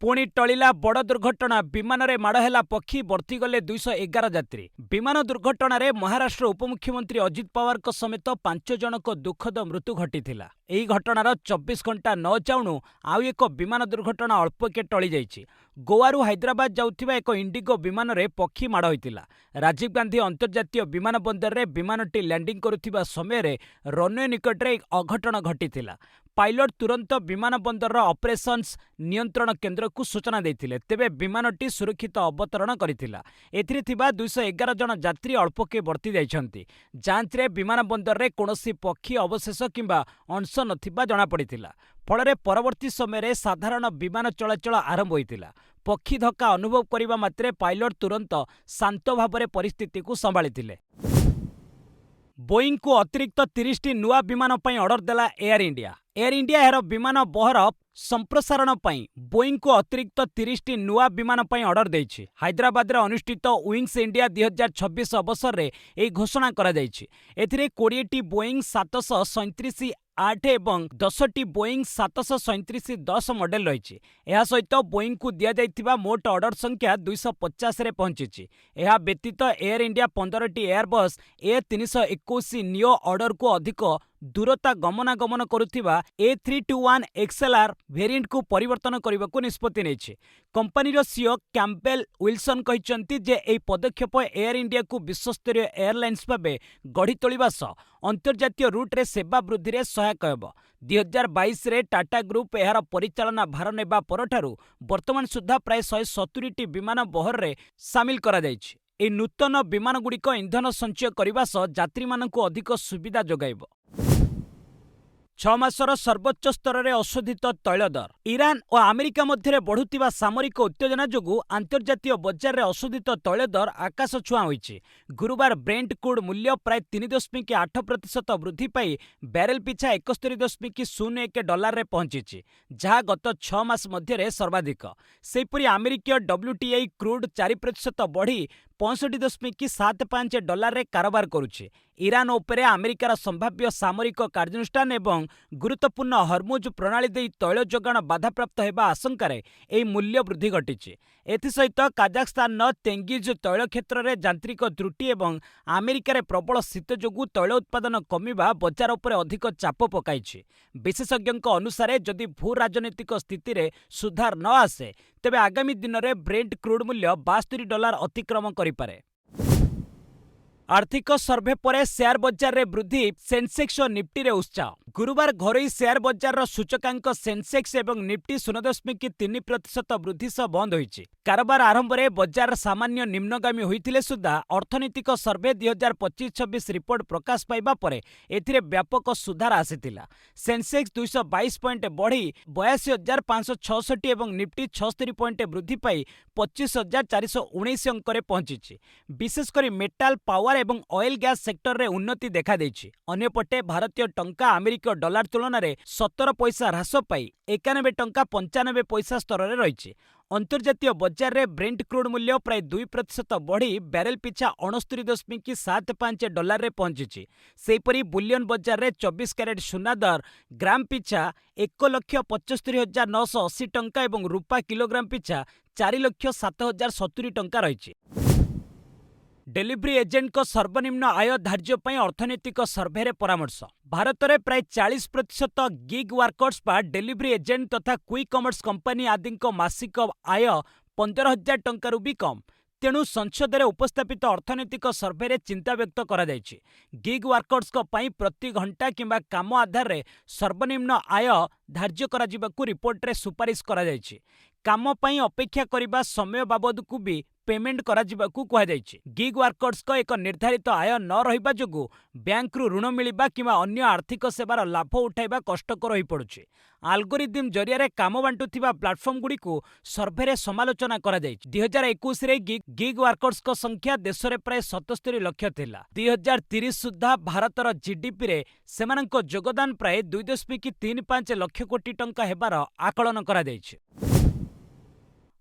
ପୁଣି ଟଳିଲା ବଡ଼ ଦୁର୍ଘଟଣା, ବିମାନରେ ମାଡ଼ ହେଲା ପକ୍ଷୀ, ବର୍ତ୍ତିଗଲେ 211 ଯାତ୍ରୀ। ବିମାନ ଦୁର୍ଘଟଣାରେ ମହାରାଷ୍ଟ୍ର ଉପମୁଖ୍ୟମନ୍ତ୍ରୀ ଅଜିତ ପାୱାରଙ୍କ ସମେତ 5 ଜଣଙ୍କ ଦୁଃଖଦ ମୃତ୍ୟୁ ଘଟିଥିଲା। ଏହି ଘଟଣାର 24 ଘଣ୍ଟା ନ ଯାଉଣୁ ଆଉ ଏକ ବିମାନ ଦୁର୍ଘଟଣା ଅଳ୍ପକେ ଟଳିଯାଇଛି। ଗୋଆରୁ ହାଇଦ୍ରାବାଦ ଯାଉଥିବା ଏକ ଇଣ୍ଡିଗୋ ବିମାନରେ ପକ୍ଷୀ ମାଡ଼ ହୋଇଥିଲା। ରାଜୀବ ଗାନ୍ଧୀ ଅନ୍ତର୍ଜାତୀୟ ବିମାନ ବନ୍ଦରରେ ବିମାନଟି ଲ୍ୟାଣ୍ଡିଂ କରୁଥିବା ସମୟରେ ରନୱେ ନିକଟରେ ଏହି ଅଘଟଣ ଘଟିଥିଲା। ପାଇଲଟ ତୁରନ୍ତ ବିମାନ ବନ୍ଦରର ଅପରେସନ୍ସ ନିୟନ୍ତ୍ରଣ କେନ୍ଦ୍ରକୁ ସୂଚନା ଦେଇଥିଲେ, ତେବେ ବିମାନଟି ସୁରକ୍ଷିତ ଅବତରଣ କରିଥିଲା। ଏଥିରେ ଥିବା 211 ଜଣ ଯାତ୍ରୀ ଅଳ୍ପକେ ବର୍ତ୍ତି ଯାଇଛନ୍ତି। ଯାଞ୍ଚରେ ବିମାନ ବନ୍ଦରରେ କୌଣସି ପକ୍ଷୀ ଅବଶେଷ କିମ୍ବା ଅଂଶ ନଥିବା ଜଣାପଡ଼ିଥିଲା। ଫଳରେ ପରବର୍ତ୍ତୀ ସମୟରେ ସାଧାରଣ ବିମାନ ଚଳାଚଳ ଆରମ୍ଭ ହୋଇଥିଲା। ପକ୍ଷୀ ଧକ୍କା ଅନୁଭବ କରିବା ମାତ୍ରେ ପାଇଲଟ ତୁରନ୍ତ ଶାନ୍ତ ଭାବରେ ପରିସ୍ଥିତିକୁ ସମ୍ଭାଳିଥିଲେ। ବୋଇଂକୁ ଅତିରିକ୍ତ 30ଟି ନୂଆ ବିମାନ ପାଇଁ ଅର୍ଡର ଦେଲା ଏୟାର ଇଣ୍ଡିଆ। ଏୟାର ଇଣ୍ଡିଆ ଏହାର ବିମାନ ବହର ସମ୍ପ୍ରସାରଣ ପାଇଁ ବୋଇଂକୁ ଅତିରିକ୍ତ 30ଟି ନୂଆ ବିମାନ ପାଇଁ ଅର୍ଡର ଦେଇଛି। ହାଇଦ୍ରାବାଦରେ ଅନୁଷ୍ଠିତ ୱିଙ୍ଗସ୍ ଇଣ୍ଡିଆ 2026 ଅବସରରେ ଏହି ଘୋଷଣା କରାଯାଇଛି। ଏଥିରେ 20ଟି ବୋଇଂ 737-8 ଏବଂ 10ଟି ବୋଇଂ 737-10 ମଡେଲ ରହିଛି। ଏହା ସହିତ ବୋଇଂକୁ ଦିଆଯାଇଥିବା ମୋଟ ଅର୍ଡର ସଂଖ୍ୟା 250ରେ ପହଞ୍ଚିଛି। ଏହା ବ୍ୟତୀତ ଏୟାର ଇଣ୍ଡିଆ 15ଟି ଏୟାରବସ୍ A321 ନିଓ ଅର୍ଡରକୁ ଅଧିକ ଦୂରତା ଗମନାଗମନ କରୁଥିବା A321 XLR ଭେରିଏଣ୍ଟକୁ ପରିବର୍ତ୍ତନ କରିବାକୁ ନିଷ୍ପତ୍ତି ନେଇଛି। କମ୍ପାନୀର ସିଇଓ କ୍ୟାମ୍ପବେଲ୍ ୱିଲସନ୍ କହିଛନ୍ତି ଯେ ଏହି ପଦକ୍ଷେପ ଏୟାର ଇଣ୍ଡିଆକୁ ବିଶ୍ୱସ୍ତରୀୟ ଏୟାରଲାଇନ୍ସ ଭାବେ ଗଢ଼ି ତୋଳିବା ସହ ଅନ୍ତର୍ଜାତୀୟ ରୁଟ୍ରେ ସେବା ବୃଦ୍ଧିରେ ସହାୟକ ହେବ। 2022ରେ ଟାଟା ଗ୍ରୁପ ଏହାର ପରିଚାଳନା ଭାର ନେବା ପରଠାରୁ ବର୍ତ୍ତମାନ ସୁଦ୍ଧା ପ୍ରାୟ 170ଟି ବିମାନ ବହରରେ ସାମିଲ କରାଯାଇଛି। ଏହି ନୂତନ ବିମାନଗୁଡ଼ିକ ଇନ୍ଧନ ସଞ୍ଚୟ କରିବା ସହ ଯାତ୍ରୀମାନଙ୍କୁ ଅଧିକ ସୁବିଧା ଯୋଗାଇବ। 6 ମାସର ସର୍ବୋଚ୍ଚ ସ୍ତରରେ ଅଶୋଧିତ ତୈଳ ଦର। ଇରାନ ଓ ଆମେରିକା ମଧ୍ୟରେ ବଢ଼ୁଥିବା ସାମରିକ ଉତ୍ତେଜନା ଯୋଗୁଁ ଆନ୍ତର୍ଜାତୀୟ ବଜାରରେ ଅଶୋଧିତ ତୈଳ ଦର ଆକାଶ ଛୁଆଁ ହୋଇଛି। ଗୁରୁବାର ବ୍ରେଣ୍ଟ କ୍ରୁଡ୍ ମୂଲ୍ୟ ପ୍ରାୟ 3.8% ବୃଦ୍ଧି ପାଇ ବ୍ୟାରେଲ ପିଛା $71.01ରେ ପହଞ୍ଚିଛି, ଯାହା ଗତ 6 ମାସ ମଧ୍ୟରେ ସର୍ବାଧିକ। ସେହିପରି ଆମେରିକୀୟ WTI କ୍ରୁଡ୍ 4% ବଢ଼ି $65.75ରେ କାରବାର କରୁଛି। ଇରାନ ଉପରେ ଆମେରିକାର ସମ୍ଭାବ୍ୟ ସାମରିକ କାର୍ଯ୍ୟାନୁଷ୍ଠାନ ଏବଂ ଗୁରୁତ୍ୱପୂର୍ଣ୍ଣ ହର୍ମୁଜ ପ୍ରଣାଳୀ ଦେଇ ତୈଳ ଯୋଗାଣ ବାଧାପ୍ରାପ୍ତ ହେବା ଆଶଙ୍କାରେ ଏହି ମୂଲ୍ୟ ବୃଦ୍ଧି ଘଟିଛି। ଏଥିସହିତ କାଜାଖସ୍ତାନର ତେଙ୍ଗିଜ୍ ତୈଳ କ୍ଷେତ୍ରରେ ଯାନ୍ତ୍ରିକ ତ୍ରୁଟି ଏବଂ ଆମେରିକାରେ ପ୍ରବଳ ଶୀତ ଯୋଗୁଁ ତୈଳ ଉତ୍ପାଦନ କମିବା ବଜାର ଉପରେ ଅଧିକ ଚାପ ପକାଇଛି। ବିଶେଷଜ୍ଞଙ୍କ ଅନୁସାରେ ଯଦି ଭୂ ରାଜନୈତିକ ସ୍ଥିତିରେ ସୁଧାର ନ ଆସେ, ତେବେ ଆଗାମୀ ଦିନରେ ବ୍ରେଣ୍ଟ କ୍ରୁଡ୍ ମୂଲ୍ୟ $72 ଅତିକ୍ରମ କରିପାରେ। ଆର୍ଥିକ ସର୍ଭେ ପରେ ସେୟାର ବଜାରରେ ବୃଦ୍ଧି, ସେନ୍ସେକ୍ସ ଓ ନିଫ୍ଟିରେ ଉତ୍ସାହ। ଗୁରୁବାର ଘରୋଇ ସେୟାର ବଜାରର ସୂଚକାଙ୍କ ସେନ୍ସେକ୍ସ ଏବଂ ନିଫ୍ଟି 0.3% ବୃଦ୍ଧି ସହ ବନ୍ଦ ହୋଇଛି। କାରବାର ଆରମ୍ଭରେ ବଜାର ସାମାନ୍ୟ ନିମ୍ନଗାମୀ ହୋଇଥିଲେ ସୁଦ୍ଧା ଅର୍ଥନୈତିକ ସର୍ଭେ 2025-26 ରିପୋର୍ଟ ପ୍ରକାଶ ପାଇବା ପରେ ଏଥିରେ ବ୍ୟାପକ ସୁଧାର ଆସିଥିଲା। ସେନ୍ସେକ୍ସ 222 ପଏଣ୍ଟ ବଢ଼ି 82,566 ଏବଂ ନିଫ୍ଟି 76 ପଏଣ୍ଟ ବୃଦ୍ଧି ପାଇ 25,419 ଅଙ୍କରେ ପହଞ୍ଚିଛି। ବିଶେଷ କରି ମେଟାଲ, ପାୱାର ଏବଂ ଅଏଲ ଗ୍ୟାସ୍ ସେକ୍ଟରରେ ଉନ୍ନତି ଦେଖାଦେଇଛି। ଅନ୍ୟପଟେ ଭାରତୀୟ ଟଙ୍କା ଆମେରିକୀୟ ଡଲାର ତୁଳନାରେ 17 ପଇସା ହ୍ରାସ ପାଇ 91 ଟଙ୍କା 95 ପଇସା ସ୍ତରରେ ରହିଛି। अंतर्जातीय बजार में ब्रेंट क्रूड मूल्य प्राय 2% बढ़ी बैरेल पिछा 69.75 $रे पहुंची। सेहीपरि बुलियन बजार में 24 कैरेट सुना दर ग्राम पिछा 1,75,980 टंका और रूपा किलोग्राम पिछा 4,07,070 टंका रही। डेलीवरी एजेंट को सर्वनिम्न आय धार्य पर अर्थनैतिक सर्भे परामर्श। भारत में प्राय 40% गिग वर्कर्स बा डेलीवरी एजेंट तथा क्विक कमर्स कंपनी आदि मासिक आय 15,000 टंकारु भी कम। तेणु संसद में उपस्थापित अर्थनैतिक सर्भे चिंता व्यक्त करा जायछि। गिग वर्कर्स पई प्रति घंटा किंबा काम आधार रे सर्वनिम्न आय धार्य करा जिबाकु रिपोर्ट रे सुपारिश करा जायछि। काम पई अपेक्षा करिबा समय बाबद को भी पेमेंट करा जिबाकु कहा जायछि। गिग वर्कर्स को एक निर्धारित आय न रहिबा जोगु बैंक रु ऋण मिलिबा किंबा अन्य आर्थिक सेवार लाभ उठाइबा कष्टकर होई पड़ुछि। आल्गोरिदम जरिया रे काम बांटुथिबा प्लाटफॉर्म गुडी को सर्भे रे समालोचना करा जायछि। 2021 रे गिग वर्कर्स को संख्या देश रे प्राय 77 लाख थिला। 2030 सुद्धा भारतर जीडीपी रे सेमानक योगदान प्राय 2.35 लाख कोटी टंका हेबार आकलन करा जायछि।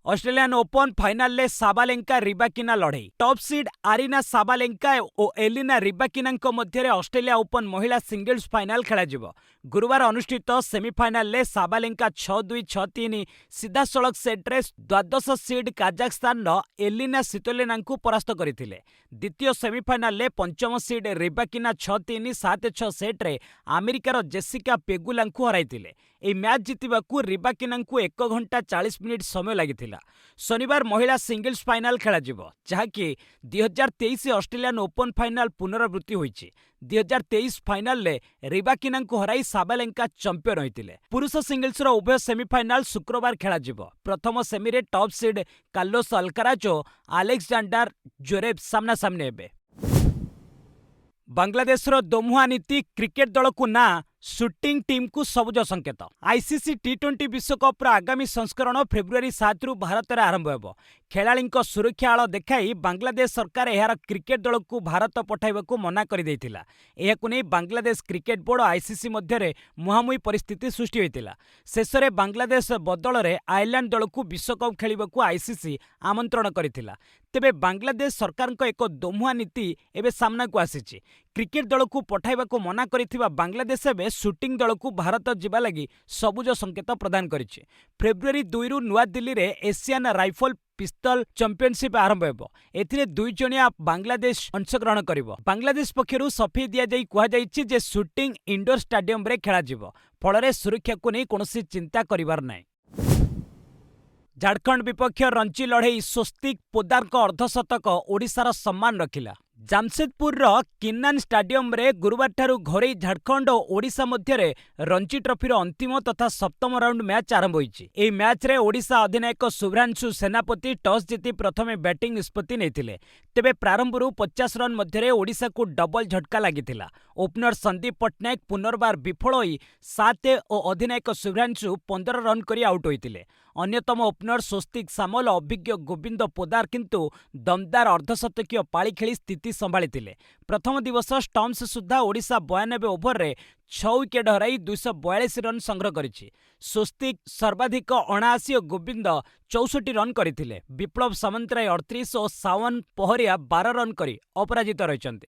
ऑस्ट्रेलियन ओपन फाइनाल ले साबालेंका रिबाकिना लड़ई। टॉप सीड आरिना साबालेंका और एलिना रिबाकिना मध्य ऑस्ट्रेलिया ओपन महिला सिंगल्स फाइनाल खेल। गुरुवार अनुष्ठित सेमिफाइनाल ले साबालेंका 6-2, 6-3 सीधा सड़क सेट्रे द्वादश सीड काजाखस्तान एलिना सितोलिना परास्त करथिले। द्वितीय सेमिफाइनाल ले पंचम सीड रिबाकिना 6-3, 7-6 सेट्रे अमेरिकार जेसिका पेगुला हराइथिले। ए मैच जितबाकू रिबाकिना 1 घंटा 40 मिनिट समय लागिथिला। शनिवार महिला सिंगल्स फाइनाल खेल जहाँकि 2023 ऑस्ट्रेलियन ओपन फाइनाल पुनरावृत्ति होईछि। 2023 फाइनाल ले रिबाकिना हराई साबालेंका चैंपियन होइतिले। पुरुष सिंगल्स रो उभय सेमिफाइनाल शुक्रवार खेल। प्रथम सेमी रे टॉप सीड कार्लोस अल्काराज और अलेक्जेंडर ज्वेरेव सामना सामने हेबे। बांग्लादेश रो दोमुहा नीति क्रिकेट दल को ना शूटिंग टीम को सबुज संकेत। आईसीसी टी20 विश्वकप आगामी संस्करण फेब्रुआरी 7 रु भारत में आरंभ होब। खेलाड़ी सुरक्षा आड़ देखाई बांग्लादेश सरकार यार क्रिकेट दल को भारत पठाइबाकू मना कर देथिला। एहाकु नै बांग्लादेश क्रिकेट बोर्ड आईसीसी मध्य मुहांमुही परिस्थिति सृष्टि होइतिला। शेष में बांग्लादेश बदल में आयरलैंड दल को विश्वकप खेलिबाकू आईसीसी आमंत्रण करथिला। तेबे बांग्लादेश सरकार एक दोमुहा नीति एबे सामना को आसीछि। क्रिकेट दल को पठाइबाकू मना करिथिबा बांग्लादेश एबे शूटिंग दल को भारत जिबा लगी सबुज संकेत प्रदान करिछि। फेब्रुआरी 2 रु नुआ दिल्ली रे एशियन राइफल पिस्तल चैंपियनशिप आरंभ होब। एथिरे 2 जणिया बांग्लादेश अंशग्रहण करिवो। बांग्लादेश पक्षरु सफेई दिया जाई कुहा जाईछि जे शूटिंग इंडोर स्टेडियम रे खेला जिवो। फଳରେ सुरक्षा को नै कोनोसी चिंता करिवार नै। झारखंड विपक्ष रणजी लड़ई स्वस्तिक पोदार अर्धशतक ओडिशार सम्मान रखिला। जामशेदपुर किन्नान स्टाडियम रे गुरुवार ठारू घरे झारखंड और ओडिशा मध्य रणजी ट्रॉफी अंतिम तथा सप्तम राउंड मैच आरंभ होईछि। एही मैच रे ओडिशा अधिनायक शुभ्रांशु सेनापति टॉस जीति प्रथमे बैटिंग निष्पत्ति नेथिले। तेबे प्रारंभरू 50 रन मध्य ओडिशा को डबल झटका लागिथिला। ओपनर संदीप पट्टनायक पुनर्बार विफल होई 7 और अधिनायक शुभ्रांशु 15 रन करी आउट होइतिले। अन्यतम ओपनर स्वस्तिक सामल अभिज्ञ गोविंद पोदार किंतु दमदार अर्धशतकीय पाଳି खेली स्थिति संभाळितिले। प्रथम दिवस स्टम्प्स सुद्धा ओडिशा 92 ओभर रे 6 विकेट हराई 242 रन संग्रह करिछि। स्वस्तिक सर्वाधिक 79 और गोविंद 64 रन करथिले। विप्लव सामंतराय 38 और सावन पहरिया 12 रन करी अपराजित रहिछन्ति।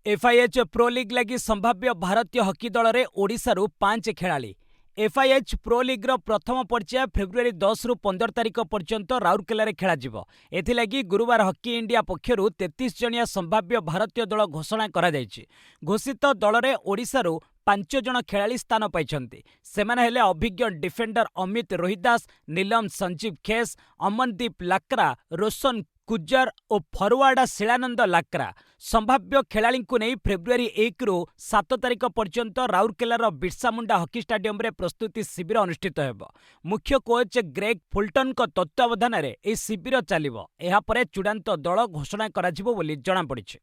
एफआईएच प्रो लीग लगी संभाव्य भारतीय हॉकी दल रे ओडिशारू 5 खेलाड़ी। एफआईएच प्रो लीग रो प्रथम पर्याय फेब्रुआरी 10 रु 15 तारिख पर्यंत राउरकेला रे खेला जिवो। एथिलागी गुरुवार हॉकी इंडिया पक्षरु 33 जणिया संभाव्य भारतीय दल घोषणा करा जायछि। घोषित दल रे ओडिशारू 5 जण खेलाड़ी स्थान पाइछन्ति। सेमाने हेले अभिज्ञ डिफेंडर अमित रोहिदास, नीलम संजीव खेस, अमनदीप लाक्रा, रोशन कुज्जर और फरवार्ड शिलानंद लाक्रा। संभाव्य खेलाड़ी को नहीं फेब्रुआरी 1 रु 7 तारिख पर्यंत राउरकेलार बिरसा मुंडा हॉकी स्टाडियम रे प्रस्तुति शिविर अनुष्ठित हेब। मुख्य कोच ग्रेग फुलटन को तत्वावधान रे ए शिविर चलिबो। एहा परे चूड़ांत दल घोषणा करा जिवो बोली जणा पड़िछि।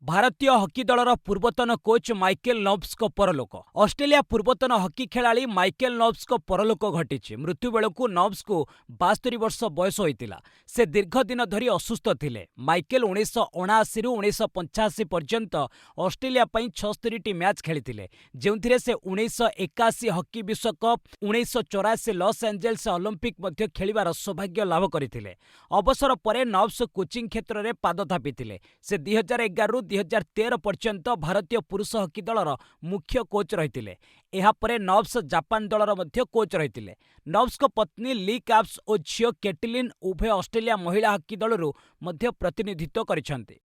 ଭାରତୀୟ ହକି ଦଳର ପୂର୍ବତନ କୋଚ୍ ମାଇକେଲ୍ ନବ୍ସଙ୍କ ପରଲୋକ। ଅଷ୍ଟ୍ରେଲିଆ ପୂର୍ବତନ ହକି ଖେଳାଳି ମାଇକେଲ୍ ନବ୍ସଙ୍କ ପରଲୋକ ଘଟିଛି। ମୃତ୍ୟୁ ବେଳକୁ ନବ୍ସଙ୍କୁ 72 ବର୍ଷ ବୟସ ହୋଇଥିଲା। ସେ ଦୀର୍ଘ ଦିନ ଧରି ଅସୁସ୍ଥ ଥିଲେ। ମାଇକେଲ୍ 1979ରୁ 1985 ପର୍ଯ୍ୟନ୍ତ ଅଷ୍ଟ୍ରେଲିଆ ପାଇଁ 76ଟି ମ୍ୟାଚ୍ ଖେଳିଥିଲେ, ଯେଉଁଥିରେ ସେ 1981 ହକି ବିଶ୍ୱକପ୍, 1984 ଲସ୍ ଆଞ୍ଜେଲସ୍ ଅଲିମ୍ପିକ୍ ମଧ୍ୟ ଖେଳିବାର ସୌଭାଗ୍ୟ ଲାଭ କରିଥିଲେ। ଅବସର ପରେ ନବ୍ସ କୋଚିଂ କ୍ଷେତ୍ରରେ ପାଦ ଥାପିଥିଲେ। ସେ 2011ରୁ 2013 ପର୍ଯ୍ୟନ୍ତ ଭାରତୀୟ ପୁରୁଷ ହକି ଦଳର ମୁଖ୍ୟ କୋଚ୍ ରହିଥିଲେ। ଏହାପରେ ନବ୍ସ ଜାପାନ ଦଳର ମଧ୍ୟ କୋଚ୍ ରହିଥିଲେ। ନବ୍ସଙ୍କ ପତ୍ନୀ ଲି କାପ୍ସ ଓ ଝିଅ କେଟିଲିନ୍ ଉଭୟ ଅଷ୍ଟ୍ରେଲିଆ ମହିଳା ହକି ଦଳରୁ ମଧ୍ୟ ପ୍ରତିନିଧିତ୍ୱ କରିଛନ୍ତି।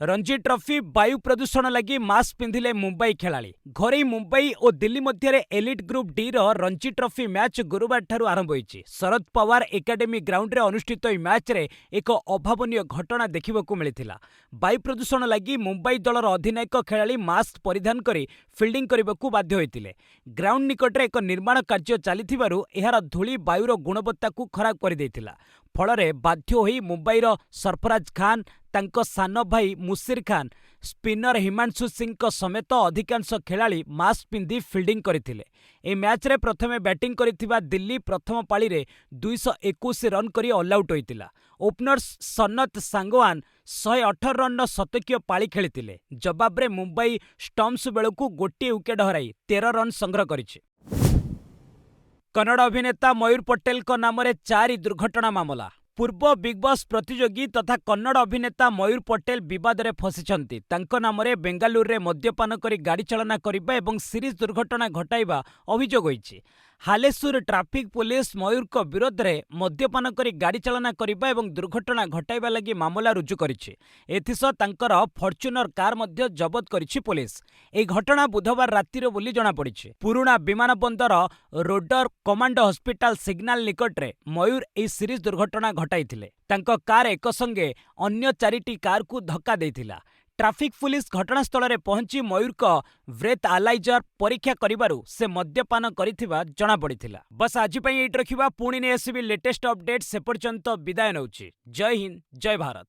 ରଞ୍ଜି ଟ୍ରଫି ବାୟୁ ପ୍ରଦୂଷଣ ଲାଗି ମାସ୍କ ପିନ୍ଧିଲେ ମୁମ୍ବାଇ ଖେଳାଳି। ଘରୋଇ ମୁମ୍ବାଇ ଓ ଦିଲ୍ଲୀ ମଧ୍ୟରେ ଏଲିଟ୍ ଗ୍ରୁପ୍ ଡିର ରଞ୍ଜି ଟ୍ରଫି ମ୍ୟାଚ୍ ଗୁରୁବାରଠାରୁ ଆରମ୍ଭ ହୋଇଛି। ଶରଦ ପୱାର ଏକାଡେମୀ ଗ୍ରାଉଣ୍ଡରେ ଅନୁଷ୍ଠିତ ଏହି ମ୍ୟାଚ୍ରେ ଏକ ଅଭାବନୀୟ ଘଟଣା ଦେଖିବାକୁ ମିଳିଥିଲା। ବାୟୁ ପ୍ରଦୂଷଣ ଲାଗି ମୁମ୍ବାଇ ଦଳର ଅଧିନାୟକ ଖେଳାଳି ମାସ୍କ ପରିଧାନ କରି ଫିଲ୍ଡିଂ କରିବାକୁ ବାଧ୍ୟ ହୋଇଥିଲେ। ଗ୍ରାଉଣ୍ଡ ନିକଟରେ ଏକ ନିର୍ମାଣ କାର୍ଯ୍ୟ ଚାଲିଥିବାରୁ ଏହାର ଧୂଳି ବାୟୁର ଗୁଣବତ୍ତାକୁ ଖରାପ କରିଦେଇଥିଲା। ଫଳରେ ବାଧ୍ୟ ହୋଇ ମୁମ୍ବାଇର ସରଫରାଜ ଖାନ୍, ତାଙ୍କ ସାନ ଭାଇ ମୁସିର ଖାନ୍, ସ୍ପିନର ହିମାଂଶୁ ସିଂଙ୍କ ସମେତ ଅଧିକାଂଶ ଖେଳାଳି ମାସ୍କ ପିନ୍ଧି ଫିଲ୍ଡିଂ କରିଥିଲେ। ଏହି ମ୍ୟାଚ୍ରେ ପ୍ରଥମେ ବ୍ୟାଟିଂ କରିଥିବା ଦିଲ୍ଲୀ ପ୍ରଥମ ପାଳିରେ 221 ରନ୍ କରି ଅଲ୍ଆଉଟ୍ ହୋଇଥିଲା। ଓପନର୍ସ ସନତ ସାଙ୍ଗୱାନ 118 ରନ୍ର ଶତକୀୟ ପାଳି ଖେଳିଥିଲେ। ଜବାବରେ ମୁମ୍ବାଇ ଷ୍ଟମ୍ପସ୍ ବେଳକୁ ଗୋଟିଏ ୱିକେଟ୍ ହରାଇ 13 ରନ୍ ସଂଗ୍ରହ କରିଛି। କନ୍ନଡ଼ ଅଭିନେତା ମୟୂର ପଟେଲଙ୍କ ନାମରେ 4 ଦୁର୍ଘଟଣା ମାମଲା। ପୂର୍ବ ବିଗ୍ ବସ୍ ପ୍ରତିଯୋଗୀ ତଥା କନ୍ନଡ଼ ଅଭିନେତା ମୟୂର ପଟେଲ ବିବାଦରେ ଫସିଛନ୍ତି। ତାଙ୍କ ନାମରେ ବେଙ୍ଗାଲୁରୁରେ ମଦ୍ୟପାନ କରି ଗାଡ଼ି ଚାଳନା କରିବା ଏବଂ ସିରିଜ୍ ଦୁର୍ଘଟଣା ଘଟାଇବା ଅଭିଯୋଗ ହୋଇଛି। ହାଲେସୁର ଟ୍ରାଫିକ୍ ପୁଲିସ ମୟୂରଙ୍କ ବିରୋଧରେ ମଦ୍ୟପାନ କରି ଗାଡ଼ି ଚାଳନା କରିବା ଏବଂ ଦୁର୍ଘଟଣା ଘଟାଇବା ଲାଗି ମାମଲା ରୁଜୁ କରିଛି। ଏଥିସହ ତାଙ୍କର ଫର୍ଚ୍ୟୁନର କାର୍ ମଧ୍ୟ ଜବତ କରିଛି ପୋଲିସ। ଏହି ଘଟଣା ବୁଧବାର ରାତିର ବୋଲି ଜଣାପଡ଼ିଛି। ପୁରୁଣା ବିମାନ ବନ୍ଦର ରୋଡର କମାଣ୍ଡ ହସ୍ପିଟାଲ ସିଗ୍ନାଲ ନିକଟରେ ମୟୂର ଏହି ସିରିଜ୍ ଦୁର୍ଘଟଣା ଘଟାଇଥିଲେ। ତାଙ୍କ କାର୍ ଏକସଙ୍ଗେ ଅନ୍ୟ 4ଟି କାର୍କୁ ଧକ୍କା ଦେଇଥିଲା। ଟ୍ରାଫିକ୍ ପୁଲିସ ଘଟଣାସ୍ଥଳରେ ପହଞ୍ଚି ମୟୂରଙ୍କ ବ୍ରେଥ୍ ଆଲାଇଜର ପରୀକ୍ଷା କରିବାରୁ ସେ ମଦ୍ୟପାନ କରିଥିବା ଜଣାପଡ଼ିଥିଲା। ବସ୍ ଆଜି ପାଇଁ ଏଇଠି ରଖିବା। ପୁଣି ନେଇ ଆସିବି ଲେଟେଷ୍ଟ ଅପଡେଟ୍। ସେ ପର୍ଯ୍ୟନ୍ତ ବିଦାୟ ନେଉଛି। ଜୟ ହିନ୍ଦ, ଜୟ ଭାରତ।